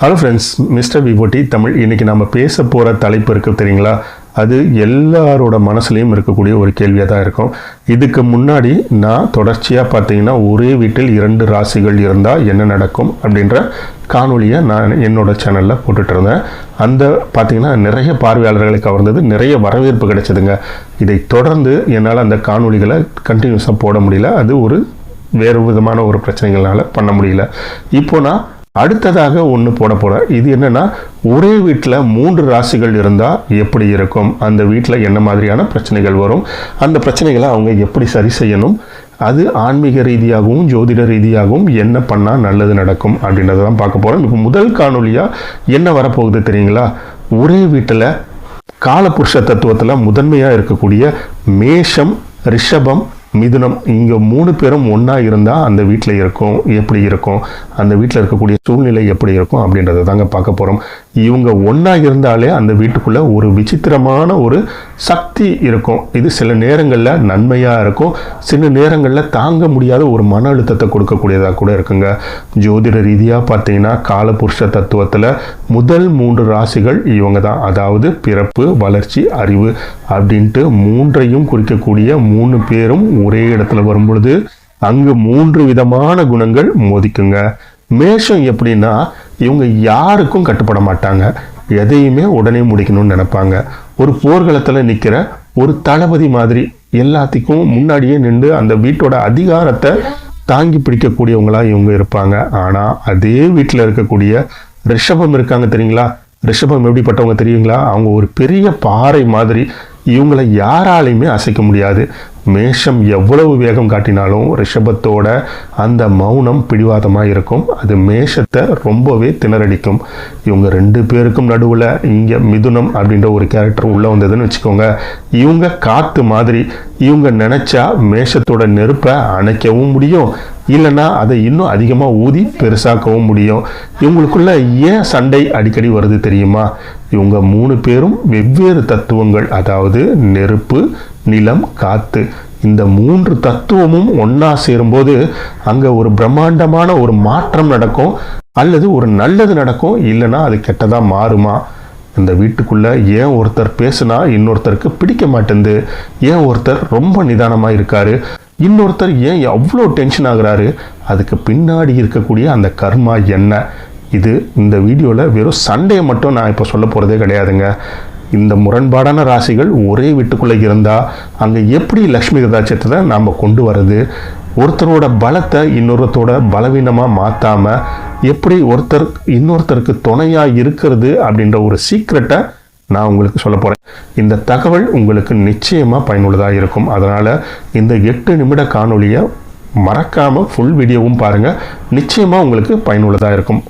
Hello friends, mister விபோட்டி தமிழ். இன்றைக்கி நம்ம பேச போகிற தலைப்பு இருக்குது தெரியுங்களா? அது எல்லாரோட மனசுலேயும் இருக்கக்கூடிய ஒரு கேள்வியாக தான் இருக்கும். இதுக்கு முன்னாடி நான் தொடர்ச்சியாக பார்த்தீங்கன்னா ஒரே வீட்டில் 2 ராசிகள் இருந்தால் என்ன நடக்கும் அப்படின்ற காணொலியை நான் என்னோட சேனலில் போட்டுட்டு இருந்தேன். அந்த பார்த்தீங்கன்னா நிறைய பார்வையாளர்களை கவர்ந்தது, நிறைய வரவேற்பு கிடைச்சதுங்க. இதை தொடர்ந்து என்னால் அந்த காணொலிகளை கண்டினியூஸாக போட முடியல. அது ஒரு வேறு விதமான ஒரு பிரச்சனைகளால் பண்ண முடியல. இப்போ நான் அடுத்ததாக ஒன்று போட போகிறேன். இது என்னென்னா, ஒரே வீட்டில் 3 ராசிகள் இருந்தால் எப்படி இருக்கும், அந்த வீட்டில் என்ன மாதிரியான பிரச்சனைகள் வரும், அந்த பிரச்சனைகளை அவங்க எப்படி சரி செய்யணும், அது ஆன்மீக ரீதியாகவும் ஜோதிட ரீதியாகவும் என்ன பண்ணால் நல்லது நடக்கும் அப்படின்றத தான் பார்க்க போகிறோம். இப்போ முதல் காணொலியாக என்ன வரப்போகுது தெரியுங்களா? ஒரே வீட்டில் காலபுருஷ தத்துவத்தில் முதன்மையாக இருக்கக்கூடிய மேஷம், ரிஷபம், மிதுனம், இங்கே 3 பேரும் ஒன்றா இருந்தால் அந்த வீட்டில் இருக்கும் எப்படி இருக்கும், அந்த வீட்டில் இருக்கக்கூடிய சூழ்நிலை எப்படி இருக்கும் அப்படின்றத தாங்க பார்க்க போகிறோம். இவங்க ஒன்றா இருந்தாலே அந்த வீட்டுக்குள்ளே ஒரு விசித்திரமான ஒரு சக்தி இருக்கும். இது சில நேரங்களில் நன்மையாக இருக்கும், சில நேரங்களில் தாங்க முடியாத ஒரு மன அழுத்தத்தை கொடுக்கக்கூடியதாக கூட இருக்குங்க. ஜோதிட ரீதியாக பார்த்தீங்கன்னா காலபுருஷ தத்துவத்தில் முதல் 3 ராசிகள் இவங்க தான். அதாவது பிறப்பு, வளர்ச்சி, அறிவு அப்படின்ட்டு 3ஐயும் குறிக்கக்கூடிய 3 பேரும் ஒரே இடத்துல வரும்பொழுது அங்கு 3 விதமான குணங்கள் மோதிக்குங்க. மேஷம் எப்படின்னா, இவங்க யாருக்கும் கட்டுப்பட மாட்டாங்க, எதையுமே உடனே முடிக்கணும்னு நினைப்பாங்க. ஒரு போர்க்களத்தில் நிற்கிற ஒரு தளபதி மாதிரி எல்லாத்துக்கும் முன்னாடியே நின்று அந்த வீட்டோட அதிகாரத்தை தாங்கி பிடிக்கக்கூடியவங்களா இவங்க இருப்பாங்க. ஆனால் அதே வீட்டில் இருக்கக்கூடிய ரிஷபம் இருக்காங்க தெரியுங்களா? ரிஷபம் எப்படிப்பட்டவங்க தெரியுங்களா? அவங்க ஒரு பெரிய பாறை மாதிரி, இவங்களை யாராலையுமே அசைக்க முடியாது. மேஷம் எவ்வளவு வேகம் காட்டினாலும் ரிஷபத்தோட அந்த மௌனம் பிடிவாதமாக இருக்கும். அது மேஷத்தை ரொம்பவே திணறடிக்கும். இவங்க 2 பேருக்கும் நடுவில் இங்கே மிதுனம் அப்படின்ற ஒரு கேரக்டர் உள்ளே வந்ததுன்னு வச்சுக்கோங்க. இவங்க காற்று மாதிரி, இவங்க நினச்சா மேஷத்தோட நெருப்பை அணைக்கவும் முடியும், இல்லைன்னா அதை இன்னும் அதிகமாக ஊதி பெருசாக்கவும் முடியும். இவங்களுக்குள்ள ஏன் சண்டை அடிக்கடி வருது தெரியுமா? இவங்க 3 பேரும் வெவ்வேறு தத்துவங்கள், அதாவது நெருப்பு, நிலம், காற்று. இந்த 3 தத்துவமும் ஒன்றா சேரும்போது அங்கே ஒரு பிரம்மாண்டமான ஒரு மாற்றம் நடக்கும், அல்லது ஒரு நல்லது நடக்கும், இல்லைன்னா அது கெட்டதாக மாறுமா? இந்த வீட்டுக்குள்ளே ஏன் ஒருத்தர் பேசுனா இன்னொருத்தருக்கு பிடிக்க மாட்டேங்குது, ஏன் ஒருத்தர் ரொம்ப நிதானமாக இருக்காரு, இன்னொருத்தர் ஏன் அவ்வளோ டென்ஷன் ஆகுறாரு, அதுக்கு பின்னாடி இருக்கக்கூடிய அந்த கர்மா என்ன? இது இந்த வீடியோவில் வெறும் சண்டையை மட்டும் நான் இப்போ சொல்ல போகிறதே கிடையாதுங்க. இந்த முரண்பாடான ராசிகள் ஒரே வீட்டுக்குள்ளே இருந்தால் அங்கே எப்படி லக்ஷ்மி கதாட்சத்தை நாம் கொண்டு வர்றது, ஒருத்தரோட பலத்தை இன்னொருத்தரோட பலவீனமாக மாற்றாமல் எப்படி ஒருத்தர் இன்னொருத்தருக்கு துணையாக இருக்கிறது அப்படின்ற ஒரு சீக்ரெட்டை நான் உங்களுக்கு சொல்ல போகிறேன். இந்த தகவல் உங்களுக்கு நிச்சயமாக பயனுள்ளதாக இருக்கும். அதனால் இந்த 8 நிமிட காணொலியை மறக்காமல் ஃபுல் வீடியோவும் பாருங்கள், நிச்சயமாக உங்களுக்கு பயனுள்ளதாக இருக்கும்.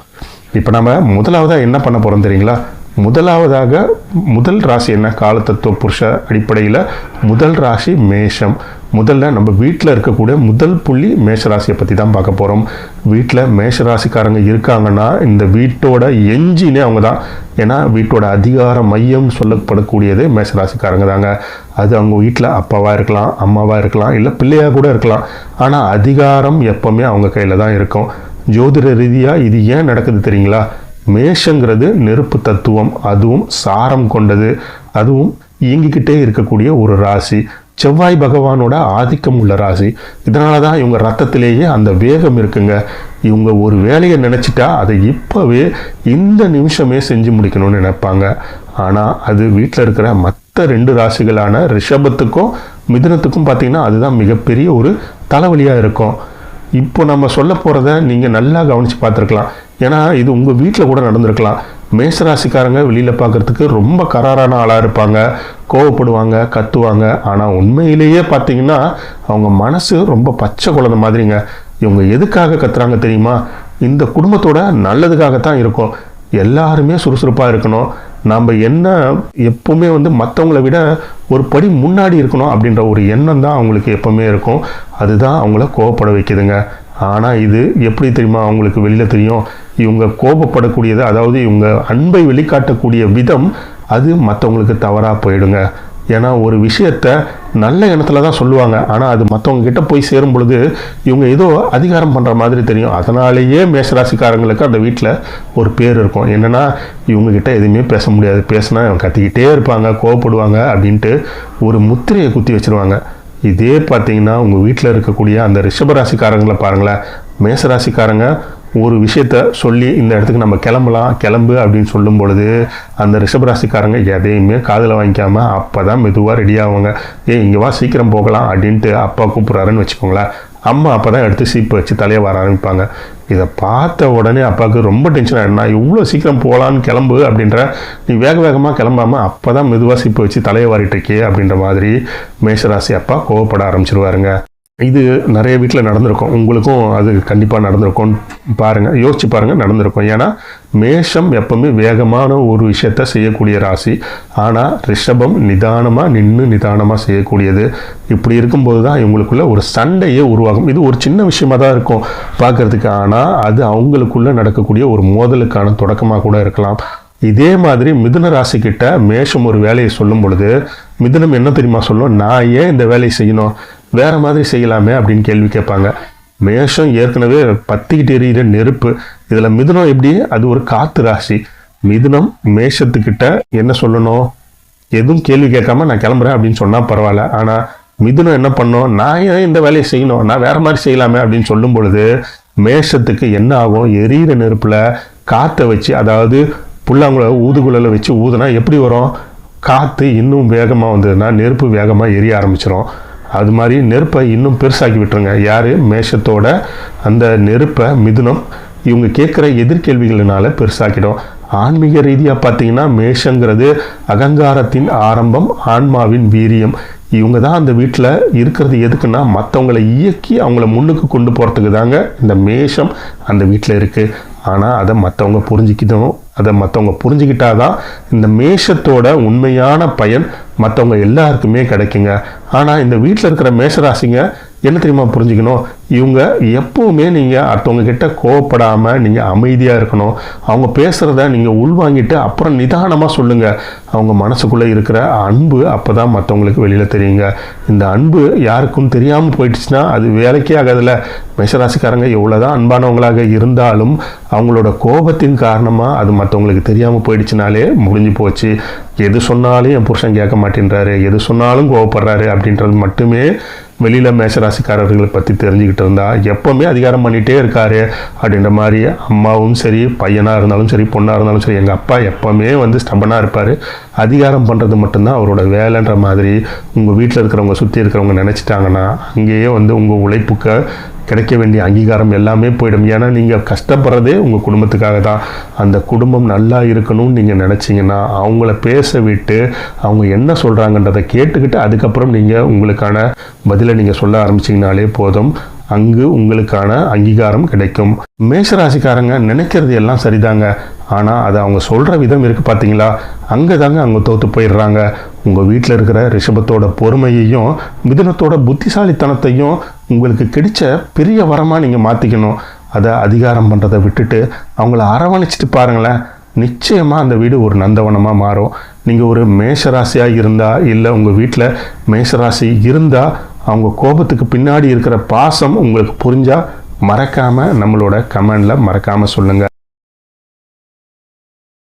இப்போ நம்ம முதலாவதாக என்ன பண்ண போகிறோம் தெரியுங்களா? முதல் ராசி என்ன? காலத்தத்துவ புருஷ அடிப்படையில் முதல் ராசி மேஷம். முதல்ல நம்ம வீட்டில் இருக்கக்கூடிய முதல் புள்ளி மேஷராசியை பற்றி தான் பார்க்க போகிறோம். வீட்டில் மேஷராசிக்காரங்க இருக்காங்கன்னா இந்த வீட்டோட என்ஜினே அவங்க தான். ஏன்னா வீட்டோட அதிகார மையம் சொல்லப்படக்கூடியது மேஷராசிக்காரங்க தாங்க. அது அவங்க வீட்டில் அப்பாவாக இருக்கலாம், அம்மாவாக இருக்கலாம், இல்லை பிள்ளையாக கூட இருக்கலாம். ஆனால் அதிகாரம் எப்போவுமே அவங்க கையில் தான் இருக்கும். ஜோதிட ரீதியாக இது ஏன் நடக்குது தெரியுங்களா? மேஷங்கிறது நெருப்பு தத்துவம், அதுவும் சாரம் கொண்டது, அதுவும் இயங்கிக்கிட்டே இருக்கக்கூடிய ஒரு ராசி. செவ்வாய் பகவானோட ஆதிக்கம் உள்ள ராசி. இதனால தான் இவங்க ரத்தத்திலேயே அந்த வேகம் இருக்குங்க. இவங்க ஒரு வேலையை நினச்சிட்டா அதை இப்போவே இந்த நிமிஷமே செஞ்சு முடிக்கணும்னு நினைப்பாங்க. ஆனால் அது வீட்டில் இருக்கிற மற்ற 2 ராசிகளான ரிஷபத்துக்கும் மிதுனத்துக்கும் பார்த்திங்கன்னா அதுதான் மிகப்பெரிய ஒரு தலைவலியாக இருக்கும். இப்போ நம்ம சொல்ல போகிறத நீங்கள் நல்லா கவனித்து பார்த்துருக்கலாம். ஏன்னா இது உங்கள் வீட்டில் கூட நடந்திருக்கலாம். மேஷராசிக்காரங்க வெளியில் பார்க்குறதுக்கு ரொம்ப கராரான ஆளாக இருப்பாங்க, கோவப்படுவாங்க, கத்துவாங்க. ஆனால் உண்மையிலேயே பார்த்தீங்கன்னா அவங்க மனசு ரொம்ப பச்சை குழந்தை மாதிரிங்க. இவங்க எதுக்காக கத்துறாங்க தெரியுமா? இந்த குடும்பத்தோட நல்லதுக்காகத்தான் இருக்கும். எல்லாருமே சுறுசுறுப்பாக இருக்கணும், நாம் என்ன எப்போவுமே மற்றவங்களை விட ஒரு படி முன்னாடி இருக்கணும் அப்படின்ற ஒரு எண்ணம் தான் அவங்களுக்கு எப்போவுமே இருக்கும். அதுதான் அவங்கள கோவப்பட வைக்குதுங்க. ஆனால் இது எப்படி தெரியுமா அவங்களுக்கு வெளியில் தெரியும்? இவங்க கோபப்படக்கூடியது, அதாவது இவங்க அன்பை வெளிக்காட்டக்கூடிய விதம் அது மற்றவங்களுக்கு தவறாக போயிடுங்க. ஏன்னா ஒரு விஷயத்த நல்ல எண்ணத்தில் தான் சொல்லுவாங்க, ஆனால் அது மற்றவங்க கிட்ட போய் சேரும் பொழுது இவங்க ஏதோ அதிகாரம் பண்ணுற மாதிரி தெரியும். அதனாலேயே மேஷராசிக்காரங்களுக்கு அந்த வீட்டில் ஒரு பேர் இருக்கும், என்னென்னா இவங்ககிட்ட எதுவுமே பேச முடியாது, பேசினா கத்திக்கிட்டே இருப்பாங்க, கோவப்படுவாங்க அப்படின்ட்டு ஒரு முத்திரையை குத்தி வச்சுருவாங்க. இதே பார்த்தீங்கன்னா உங்கள் வீட்டில் இருக்கக்கூடிய அந்த ரிஷபராசிக்காரங்களை பாருங்களேன். மேஷராசிக்காரங்க ஒரு விஷயத்த சொல்லி இந்த இடத்துக்கு நம்ம கிளம்பு அப்படின்னு சொல்லும் பொழுது அந்த ரிஷபராசிக்காரங்க எதையுமே காதில் வாங்கிக்காமல் அப்போ தான் மெதுவாக ரெடி ஆகுவாங்க. இங்கே வா சீக்கிரம் போகலாம் அப்படின்ட்டு அப்பா கூப்பிட்றாருன்னு வச்சுக்கோங்களேன். அம்மா அப்போ தான் எடுத்து சீப்பு வச்சு தலையை வர ஆரம்பிப்பாங்க. இதை பார்த்த உடனே அப்பாவுக்கு ரொம்ப டென்ஷன் ஆகிடும். நான் இவ்வளோ சீக்கிரம் போகலான்னு கிளம்பு அப்படின்ற, நீ வேகமாக கிளம்பாமல் அப்போ தான் மெதுவாக சீப்பு வச்சு தலையை வாரிட்டு இருக்கே அப்படின்ற மாதிரி மேஷராசி அப்பா கோவப்பட ஆரம்பிச்சிருவாருங்க. இது நிறைய வீட்டில் நடந்திருக்கும், உங்களுக்கும் அது கண்டிப்பாக நடந்திருக்கும். பாருங்கள், யோசிச்சு பாருங்கள், நடந்திருக்கும். ஏன்னா மேஷம் எப்பவுமே வேகமான ஒரு விஷயத்த செய்யக்கூடிய ராசி, ஆனால் ரிஷபம் நிதானமாக நிதானமாக செய்யக்கூடியது. இப்படி இருக்கும்போது தான் இவங்களுக்குள்ள ஒரு சண்டையே உருவாகும். இது ஒரு சின்ன விஷயமா தான் இருக்கும் பார்க்குறதுக்கு, ஆனால் அது அவங்களுக்குள்ள நடக்கக்கூடிய ஒரு மோதலுக்கான தொடக்கமாக கூட இருக்கலாம். இதே மாதிரி மிதுன ராசிக்கிட்ட மேஷம் ஒரு வேலையை சொல்லும் பொழுது மிதுனம் என்ன தெரியுமா சொல்லும், நான் ஏன் இந்த வேலையை செய்யணும், வேற மாதிரி செய்யலாமே அப்படின்னு கேள்வி கேட்பாங்க. மேஷம் ஏற்கனவே பத்திக்கிட்டு எரியிற நெருப்பு, இதில் மிதுனம் எப்படி, அது ஒரு காத்து ராசி. மிதுனம் மேஷத்துக்கிட்ட என்ன சொல்லணும், எதுவும் கேள்வி கேட்காம நான் கிளம்புறேன் அப்படின்னு சொன்னால் பரவாயில்ல. ஆனால் மிதுனம் என்ன பண்ணோம், நான் ஏன் இந்த வேலையை செய்யணும், நான் வேற மாதிரி செய்யலாமே அப்படின்னு சொல்லும் பொழுது மேஷத்துக்கு என்ன ஆகும், எரியிற நெருப்புல காற்றை வச்சு, அதாவது புல்லாங்குழ ஊதுகுழலை வச்சு ஊதுனா எப்படி வரும், காற்று இன்னும் வேகமாக வந்ததுன்னா நெருப்பு வேகமாக எரிய ஆரம்பிச்சிடும். அது மாதிரி நெருப்பை இன்னும் பெருசாக்கி விட்டுருங்க. யார், மேஷத்தோட அந்த நெருப்பை மிதுனம் இவங்க கேட்குற எதிர்கேள்விகளினால பெருசாக்கிடும். ஆன்மீக ரீதியாக பார்த்தீங்கன்னா மேஷங்கிறது அகங்காரத்தின் ஆரம்பம், ஆன்மாவின் வீரியம். இவங்க தான் அந்த வீட்டில் இருக்கிறது எதுக்குன்னா மற்றவங்களை இயக்கி அவங்கள முன்னுக்கு கொண்டு போகிறதுக்கு தாங்க இந்த மேஷம் அந்த வீட்டில் இருக்குது. ஆனால் அதை மற்றவங்க புரிஞ்சுக்கிட்டோம், அதை மற்றவங்க புரிஞ்சுக்கிட்டாதான் இந்த மேஷத்தோட உண்மையான பயன் மற்றவங்க எல்லாருக்குமே கிடைக்குங்க. ஆனால் இந்த வீட்டில் இருக்கிற மேஷராசிங்க என்ன தெரியுமா புரிஞ்சுக்கணும், இவங்க எப்பவுமே நீங்கள் அடுத்தவங்க கிட்ட கோவப்படாமல் நீங்கள் அமைதியாக இருக்கணும். அவங்க பேசுகிறத நீங்கள் உள்வாங்கிட்டு அப்புறம் நிதானமாக சொல்லுங்கள். அவங்க மனசுக்குள்ளே இருக்கிற அன்பு அப்போ தான் மற்றவங்களுக்கு வெளியில் தெரியுங்க. இந்த அன்பு யாருக்கும் தெரியாமல் போயிடுச்சுன்னா அது வேலைக்கே ஆகாதுல்ல. மேஷராசிக்காரங்க எவ்வளோதான் அன்பானவங்களாக இருந்தாலும் அவங்களோட கோபத்தின் காரணமாக அது மற்றவங்களுக்கு தெரியாமல் போயிடுச்சுனாலே முடிஞ்சு போச்சு. எது சொன்னாலும் என் புருஷன் கேட்க மாட்டேன்றாரு, எது சொன்னாலும் கோவப்படுறாரு அப்படின்றது மட்டுமே வெளியில் மேஷராசிக்காரர்களை பற்றி தெரிஞ்சுக்கிட்டு இருந்தால் எப்போவுமே அதிகாரம் பண்ணிகிட்டே இருக்காரு அப்படின்ற மாதிரி. அம்மாவும் சரி, பையனாக இருந்தாலும் சரி, பொண்ணாக இருந்தாலும் சரி, எங்கள் அப்பா எப்போவுமே ஸ்டம்பனாக இருப்பார், அதிகாரம் பண்ணுறது மட்டும்தான் அவரோட வேலைன்ற மாதிரி உங்கள் வீட்டில் இருக்கிறவங்க சுற்றி இருக்கிறவங்க நினச்சிட்டாங்கன்னா அங்கேயே உங்கள் உழைப்புக்கு கிடைக்க வேண்டிய அங்கீகாரம் எல்லாமே போயிடும். ஏன்னா நீங்கள் கஷ்டப்படுறதே உங்கள் குடும்பத்துக்காக தான். அந்த குடும்பம் நல்லா இருக்கணும்னு நீங்கள் நினச்சிங்கன்னா அவங்கள பேச விட்டு அவங்க என்ன சொல்கிறாங்கன்றதை கேட்டுக்கிட்டு அதுக்கப்புறம் நீங்கள் உங்களுக்கான பதிலை நீங்கள் சொல்ல ஆரம்பிச்சிங்கனாலே போதும், அங்கு உங்களுக்கான அங்கீகாரம் கிடைக்கும். மேஷராசிக்காரங்க நினைக்கிறது எல்லாம் சரிதாங்க, ஆனால் அதை அவங்க சொல்கிற விதம் இருக்குது பார்த்தீங்களா, அங்கே தாங்க அவங்க தோற்று போயிடுறாங்க. உங்கள் வீட்டில் இருக்கிற ரிஷபத்தோட பொறுமையையும் மிதுனத்தோட புத்திசாலித்தனத்தையும் உங்களுக்கு கிடைச்ச பெரிய வரமாக நீங்கள் மாற்றிக்கணும். அதை அதிகாரம் பண்ணுறதை விட்டுட்டு அவங்கள அரவணைச்சிட்டு பாருங்களேன், நிச்சயமாக அந்த வீடு ஒரு நந்தவனமாக மாறும். நீங்கள் ஒரு மேஷராசியாக இருந்தால், இல்லை உங்கள் வீட்டில் மேஷராசி இருந்தால், அவங்க கோபத்துக்கு பின்னாடி இருக்கிற பாசம் உங்களுக்கு புரிஞ்சால் மறக்காமல் நம்மளோட கமெண்டில் மறக்காமல் சொல்லுங்கள்.